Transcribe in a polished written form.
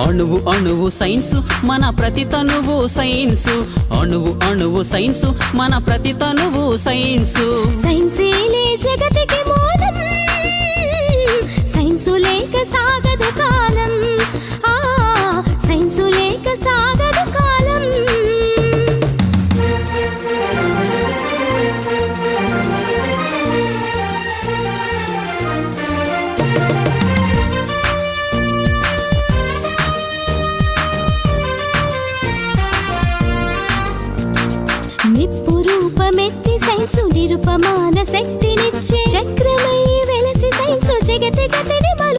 అణువు అణువు సైన్సు మన ప్రతి తనువు సైన్సు అణువు అణువు సైన్సు మన ప్రతి తనువు సైన్సు సైన్సేలే జగతికి మూలం సైన్సు లేక సాగదు కాలం సైన్సు లేక సాగదు కాలం నిప్పు రూపమెత్తి సైన్సు నిరుపమాన శక్తినిచ్చే చక్రమై